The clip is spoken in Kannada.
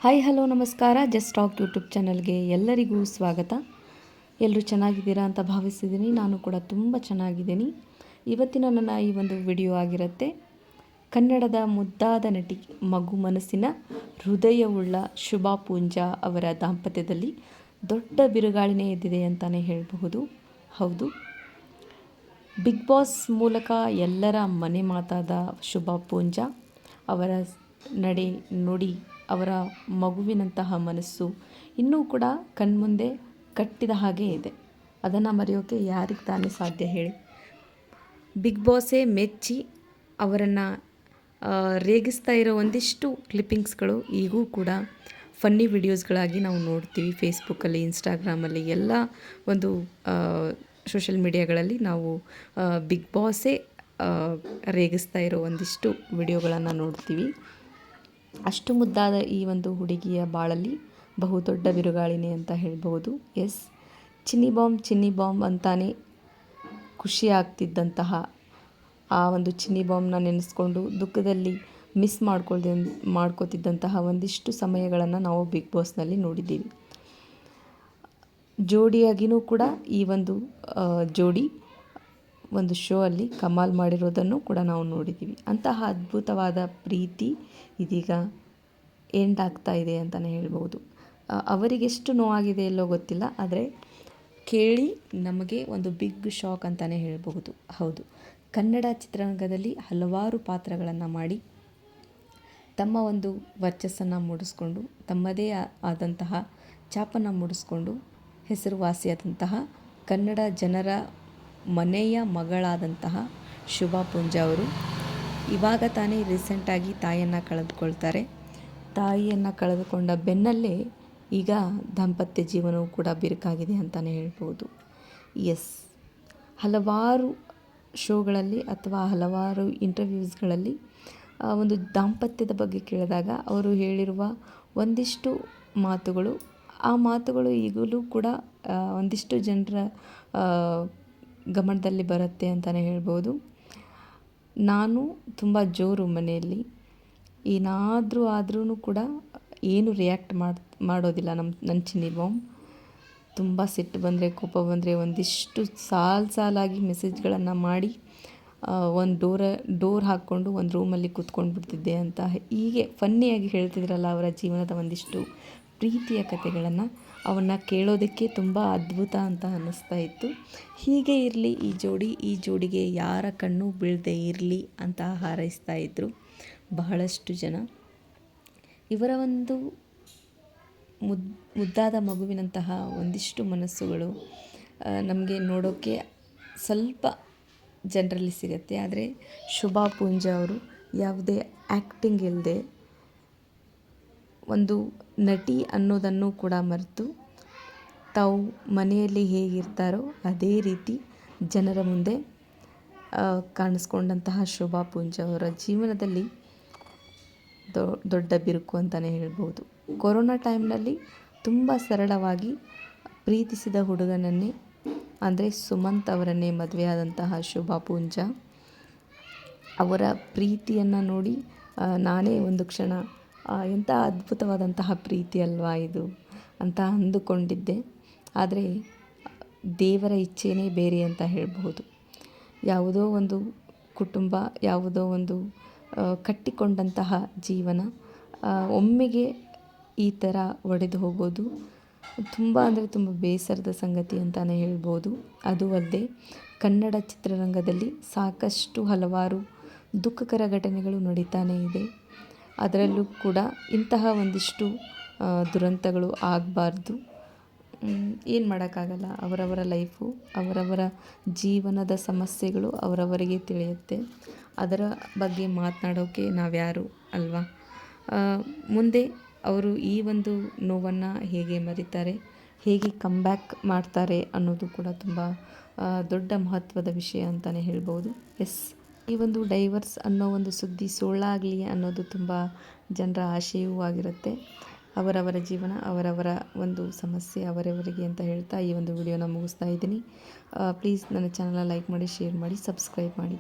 ಹಾಯ್ ಹಲೋ ನಮಸ್ಕಾರ. ಜಸ್ಟ್ ಟಾಕ್ ಯೂಟ್ಯೂಬ್ ಚಾನಲ್ಗೆ ಎಲ್ಲರಿಗೂ ಸ್ವಾಗತ. ಎಲ್ಲರೂ ಚೆನ್ನಾಗಿದ್ದೀರಾ ಅಂತ ಭಾವಿಸಿದ್ದೀನಿ. ನಾನು ಕೂಡ ತುಂಬ ಚೆನ್ನಾಗಿದ್ದೀನಿ. ಇವತ್ತಿನ ನನ್ನ ಈ ಒಂದು ವಿಡಿಯೋ ಆಗಿರುತ್ತೆ, ಕನ್ನಡದ ಮುದ್ದಾದ ನಟಿ, ಮಗು ಮನಸ್ಸಿನ ಹೃದಯವುಳ್ಳ ಶುಭಾ ಪೂಂಜಾ ಅವರ ದಾಂಪತ್ಯದಲ್ಲಿ ದೊಡ್ಡ ಬಿರುಗಾಳಿನೇ ಎದ್ದಿದೆ ಅಂತಲೇ ಹೇಳಬಹುದು. ಹೌದು, ಬಿಗ್ ಬಾಸ್ ಮೂಲಕ ಎಲ್ಲರ ಮನೆ ಮಾತಾದ ಶುಭಾ ಪೂಂಜಾ ಅವರ ನಡೆ ನುಡಿ, ಅವರ ಮಗುವಿನಂತಹ ಮನಸ್ಸು ಇನ್ನೂ ಕೂಡ ಕಣ್ಮುಂದೆ ಕಟ್ಟಿದ ಹಾಗೆ ಇದೆ. ಅದನ್ನು ಮರೆಯೋಕ್ಕೆ ಯಾರಿಗೆ ತಾನೇ ಸಾಧ್ಯ ಹೇಳಿ. ಬಿಗ್ ಬಾಸೇ ಮೆಚ್ಚಿ ಅವರನ್ನು ರೇಗಿಸ್ತಾ ಇರೋ ಒಂದಿಷ್ಟು ಕ್ಲಿಪ್ಪಿಂಗ್ಸ್ಗಳು ಈಗೂ ಕೂಡ ಫನ್ನಿ ವಿಡಿಯೋಸ್ಗಳಾಗಿ ನಾವು ನೋಡ್ತೀವಿ. ಫೇಸ್ಬುಕ್ಕಲ್ಲಿ, ಇನ್ಸ್ಟಾಗ್ರಾಮಲ್ಲಿ, ಎಲ್ಲ ಒಂದು ಸೋಷಲ್ ಮೀಡಿಯಾಗಳಲ್ಲಿ ನಾವು ಬಿಗ್ ಬಾಸೇ ರೇಗಿಸ್ತಾ ಇರೋ ಒಂದಿಷ್ಟು ವಿಡಿಯೋಗಳನ್ನು ನೋಡ್ತೀವಿ. ಅಷ್ಟು ಮುದ್ದಾದ ಈ ಒಂದು ಹುಡುಗಿಯ ಬಾಳಲ್ಲಿ ಬಹುದೊಡ್ಡ ಬಿರುಗಾಳಿನೇ ಅಂತ ಹೇಳ್ಬೋದು. ಎಸ್, ಚಿನ್ನಿ ಬಾಂಬ್ ಅಂತಾನೆ ಖುಷಿ ಆಗ್ತಿದ್ದಂತಹ ಆ ಒಂದು ಚಿನ್ನಿ ಬಾಂಬ್ನ ನೆನೆಸ್ಕೊಂಡು ದುಃಖದಲ್ಲಿ ಮಿಸ್ ಮಾಡ್ಕೋತಿದ್ದಂತಹ ಒಂದಿಷ್ಟು ಸಮಯಗಳನ್ನು ನಾವು ಬಿಗ್ ಬಾಸ್ನಲ್ಲಿ ನೋಡಿದ್ದೀವಿ. ಜೋಡಿಯಾಗಿಯೂ ಕೂಡ ಈ ಒಂದು ಜೋಡಿ ಒಂದು ಶೋ ಅಲ್ಲಿ ಕಮಾಲ್ ಮಾಡಿರೋದನ್ನು ಕೂಡ ನಾವು ನೋಡಿದ್ದೀವಿ. ಅಂತಹ ಅದ್ಭುತವಾದ ಪ್ರೀತಿ ಇದೀಗ ಎಂಡ್ ಆಗ್ತಾ ಇದೆ ಅಂತಲೇ ಹೇಳ್ಬೋದು. ಅವರಿಗೆಷ್ಟು ನೋವಾಗಿದೆ ಎಲ್ಲೋ ಗೊತ್ತಿಲ್ಲ, ಆದರೆ ಕೇಳಿ ನಮಗೆ ಒಂದು ಬಿಗ್ ಶಾಕ್ ಅಂತಲೇ ಹೇಳಬಹುದು. ಹೌದು, ಕನ್ನಡ ಚಿತ್ರರಂಗದಲ್ಲಿ ಹಲವಾರು ಪಾತ್ರಗಳನ್ನು ಮಾಡಿ ತಮ್ಮ ಒಂದು ವರ್ಚಸ್ಸನ್ನು ಮೂಡಿಸ್ಕೊಂಡು, ತಮ್ಮದೇ ಆದಂತಹ ಛಾಪನ್ನು ಮೂಡಿಸ್ಕೊಂಡು ಹೆಸರುವಾಸಿಯಾದಂತಹ ಕನ್ನಡ ಜನರ ಮನೆಯ ಮಗಳಾದಂತಹ ಶುಭಾ ಪೂಂಜಾ ಅವರು ಇವಾಗ ತಾನೇ ರೀಸೆಂಟಾಗಿ ತಾಯಿಯನ್ನು ಕಳೆದುಕೊಳ್ತಾರೆ. ತಾಯಿಯನ್ನು ಕಳೆದುಕೊಂಡ ಬೆನ್ನಲ್ಲೇ ಈಗ ದಾಂಪತ್ಯ ಜೀವನವೂ ಕೂಡ ಬಿರುಕಾಗಿದೆ ಅಂತಲೇ ಹೇಳ್ಬೋದು. ಎಸ್, ಹಲವಾರು ಶೋಗಳಲ್ಲಿ ಅಥವಾ ಹಲವಾರು ಇಂಟರ್ವ್ಯೂಸ್ಗಳಲ್ಲಿ ಒಂದು ದಾಂಪತ್ಯದ ಬಗ್ಗೆ ಕೇಳಿದಾಗ ಅವರು ಹೇಳಿರುವ ಒಂದಿಷ್ಟು ಮಾತುಗಳು, ಆ ಮಾತುಗಳು ಈಗಲೂ ಕೂಡ ಒಂದಿಷ್ಟು ಜನರ ಗಮನದಲ್ಲಿ ಬರುತ್ತೆ ಅಂತಲೇ ಹೇಳ್ಬೋದು. ನಾನು ತುಂಬ ಜೋರು ಮನೆಯಲ್ಲಿ, ಏನಾದರೂ ಆದ್ರೂ ಕೂಡ ಏನು ರಿಯಾಕ್ಟ್ ಮಾಡೋದಿಲ್ಲ. ನನ್ನ ಚಿನ್ನಿ ಬಾಂಬ್ ತುಂಬ ಸಿಟ್ಟು ಬಂದರೆ, ಕೋಪ ಬಂದರೆ ಒಂದಿಷ್ಟು ಸಾಲಾಗಿ ಮೆಸೇಜ್ಗಳನ್ನು ಮಾಡಿ ಒಂದು ಡೋರ್ ಹಾಕ್ಕೊಂಡು ಒಂದು ರೂಮಲ್ಲಿ ಕೂತ್ಕೊಂಡು ಬಿಡ್ತಿದ್ದೆ ಅಂತ ಹೀಗೆ ಫನ್ನಿಯಾಗಿ ಹೇಳ್ತಿದ್ರಲ್ಲ ಅವರ ಜೀವನದ ಒಂದಿಷ್ಟು ಪ್ರೀತಿಯ ಕಥೆಗಳನ್ನು. ಅವನ್ನ ಕೇಳೋದಕ್ಕೆ ತುಂಬ ಅದ್ಭುತ ಅಂತ ಅನ್ನಿಸ್ತಾ ಇತ್ತು. ಹೀಗೆ ಇರಲಿ ಈ ಜೋಡಿಗೆ ಯಾರ ಕಣ್ಣು ಬೀಳದೆ ಇರಲಿ ಅಂತ ಹಾರೈಸ್ತಾ ಇದ್ದರು ಬಹಳಷ್ಟು ಜನ. ಇವರ ಒಂದು ಮುದ್ದಾದ ಮಗುವಿನಂತಹ ಒಂದಿಷ್ಟು ಮನಸ್ಸುಗಳು ನಮಗೆ ನೋಡೋಕ್ಕೆ ಸ್ವಲ್ಪ ಜನರಲ್ಲಿ ಸಿಗುತ್ತೆ. ಆದರೆ ಶುಭಾ ಪೂಂಜಾ ಅವರು ಯಾವುದೇ ಆ್ಯಕ್ಟಿಂಗ್ ಇಲ್ಲದೆ ಒಂದು ನಟಿ ಅನ್ನೋದನ್ನು ಕೂಡ ಮರೆತು ತಾವು ಮನೆಯಲ್ಲಿ ಹೇಗಿರ್ತಾರೋ ಅದೇ ರೀತಿ ಜನರ ಮುಂದೆ ಕಾಣಿಸ್ಕೊಂಡಂತಹ ಶುಭಾ ಪೂಂಜಾ ಅವರ ಜೀವನದಲ್ಲಿ ದೊಡ್ಡ ಬಿರುಕು ಅಂತಲೇ ಹೇಳ್ಬೋದು. ಕೊರೋನಾ ಟೈಮ್ನಲ್ಲಿ ತುಂಬ ಸರಳವಾಗಿ ಪ್ರೀತಿಸಿದ ಹುಡುಗನನ್ನೇ, ಅಂದರೆ ಸುಮಂತ್ ಅವರನ್ನೇ ಮದುವೆಯಾದಂತಹ ಶುಭಾ ಪೂಂಜಾ ಅವರ ಪ್ರೀತಿಯನ್ನು ನೋಡಿ ನಾನೇ ಒಂದು ಕ್ಷಣ ಎಂಥ ಅದ್ಭುತವಾದಂತಹ ಪ್ರೀತಿ ಅಲ್ವಾ ಇದು ಅಂತ ಅಂದುಕೊಂಡಿದ್ದೆ. ಆದರೆ ದೇವರ ಇಚ್ಛೆನೇ ಬೇರೆ ಅಂತ ಹೇಳಬಹುದು. ಯಾವುದೋ ಒಂದು ಕುಟುಂಬ, ಯಾವುದೋ ಒಂದು ಕಟ್ಟಿಕೊಂಡಂತಹ ಜೀವನ ಒಮ್ಮೆಗೆ ಈ ಥರ ಒಡೆದು ಹೋಗೋದು ತುಂಬ ಅಂದರೆ ತುಂಬ ಬೇಸರದ ಸಂಗತಿ ಅಂತಲೇ ಹೇಳ್ಬೋದು. ಅದು ಅಲ್ಲದೆ ಕನ್ನಡ ಚಿತ್ರರಂಗದಲ್ಲಿ ಸಾಕಷ್ಟು ಹಲವಾರು ದುಃಖಕರ ಘಟನೆಗಳು ನಡೀತಾನೇ ಇದೆ. ಅದರಲ್ಲೂ ಕೂಡ ಇಂತಹ ಒಂದಿಷ್ಟು ದುರಂತಗಳು ಆಗಬಾರ್ದು. ಏನು ಮಾಡೋಕ್ಕಾಗಲ್ಲ, ಅವರವರ ಲೈಫು, ಅವರವರ ಜೀವನದ ಸಮಸ್ಯೆಗಳು ಅವರವರಿಗೆ ತಿಳಿಯುತ್ತೆ. ಅದರ ಬಗ್ಗೆ ಮಾತನಾಡೋಕ್ಕೆ ನಾವ್ಯಾರು ಅಲ್ವಾ. ಮುಂದೆ ಅವರು ಈ ಒಂದು ನೋವನ್ನು ಹೇಗೆ ಮರೀತಾರೆ, ಹೇಗೆ ಕಮ್ಬ್ಯಾಕ್ ಮಾಡ್ತಾರೆ ಅನ್ನೋದು ಕೂಡ ತುಂಬ ದೊಡ್ಡ ಮಹತ್ವದ ವಿಷಯ ಅಂತಲೇ ಹೇಳ್ಬೋದು. ಎಸ್, ಈ ಒಂದು ಡೈವರ್ಸ್ ಅನ್ನೋ ಒಂದು ಸುದ್ದಿ ಸುಳ್ಳಾಗಲಿ ಅನ್ನೋದು ತುಂಬ ಜನರ ಆಶಯವೂ ಆಗಿರುತ್ತೆ. ಅವರವರ ಜೀವನ, ಅವರವರ ಒಂದು ಸಮಸ್ಯೆ ಅವರವರಿಗೆ ಅಂತ ಹೇಳ್ತಾ ಈ ಒಂದು ವಿಡಿಯೋನ ಮುಗಿಸ್ತಾ ಇದ್ದೀನಿ. ಪ್ಲೀಸ್ ನನ್ನ ಚಾನಲ್ನ ಲೈಕ್ ಮಾಡಿ, ಶೇರ್ ಮಾಡಿ, ಸಬ್ಸ್ಕ್ರೈಬ್ ಮಾಡಿ.